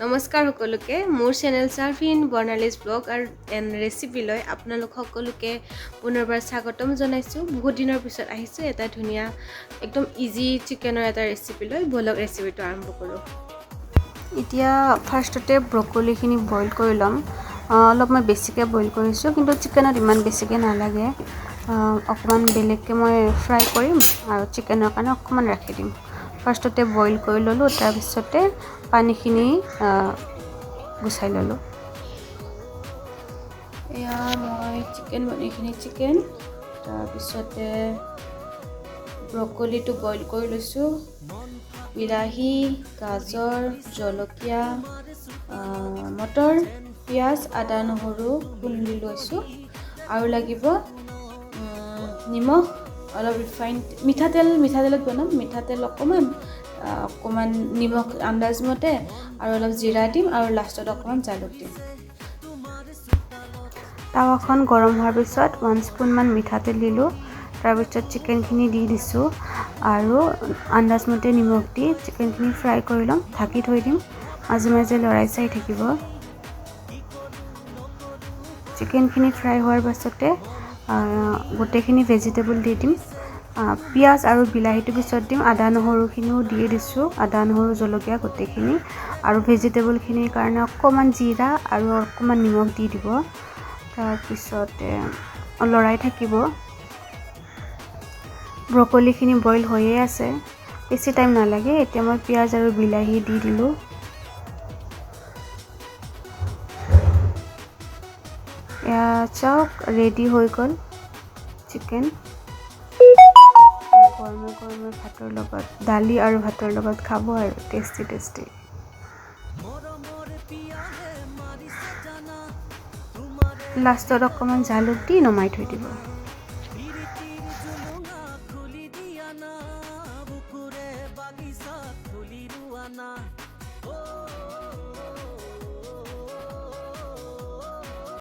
নমস্কাৰ সকলোকে মোৰ চেনেল সাৰ্ফিন বৰ্ণালীজ ব্লগ এণ্ড ৰেচিপি লৈ আপোনালোক সকলোকে পুনৰবাৰ স্বাগতম জনাইছোঁ। বহুত দিনৰ পিছত আহিছোঁ এটা ধুনীয়া একদম ইজি চিকেনৰ এটা ৰেচিপি লৈ। বলক ৰেচিপিটো আৰম্ভ কৰোঁ। এতিয়া ফাৰ্ষ্টতে ব্ৰকলিখিনি বইল কৰি ল'ম। অলপ মই বেছিকৈ বইল কৰিছোঁ, কিন্তু চিকেনত ইমান বেছিকৈ নালাগে। অকণমান বেলেগকৈ মই ফ্ৰাই কৰিম আৰু চিকেনৰ কাৰণে অকণমান ৰাখি দিম। ফাৰ্ষ্টতে বইল কৰি ল'লোঁ, তাৰপিছতে পানীখিনি গুচাই ল'লোঁ। এয়া মই এইখিনি চিকেন তাৰপিছতে ব্ৰকলিটো বইল কৰি লৈছোঁ। বিলাহী, গাজৰ, জলকীয়া, মটৰ, পিঁয়াজ, আদা, নহৰু খুন্দি লৈছোঁ। আৰু লাগিব নিমখ, অলপ ৰিফাইণ্ড মিঠাতেলত বনাম। মিঠাতেল অকণমান নিমখ আন্দাজমতে, আৰু অলপ জিৰা দিম, আৰু লাষ্টত অকণমান জালুক দিম। টাৱাখন গৰম হোৱাৰ পিছত 1 স্পুনমান মিঠাতেল দিলোঁ। তাৰপিছত চিকেনখিনি দি দিছোঁ আৰু আন্দাজমতে নিমখ দি চিকেনখিনি ফ্ৰাই কৰি ল'ম। ঢাকি থৈ দিম, মাজে মাজে লৰাই চাই থাকিব। চিকেনখিনি ফ্ৰাই হোৱাৰ পাছতে গোটেইখিনি ভেজিটেবল দি দিম। পিঁয়াজ আৰু বিলাহীটো পিছত দিম। আদা নহৰুখিনিও দি দিছোঁ। আদা নহৰু জলকীয়া গোটেইখিনি, আৰু ভেজিটেবলখিনিৰ কাৰণে অকণমান জিৰা আৰু অকণমান নিমখ দি দিব। তাৰপিছতে লৰাই থাকিব। ব্ৰকলিখিনি বইল হৈয়ে আছে, বেছি টাইম নালাগে। এতিয়া মই পিঁয়াজ আৰু বিলাহী দি দিলোঁ। এয়া চাওক, ৰেডি হৈ গ'ল চিকেন। গৰমে গৰমে ভাতৰ লগত, দালি আৰু ভাতৰ লগত খাব আৰু টেষ্টি টেষ্টি। লাষ্টত অকণমান জালুক দি নমাই থৈ দিব।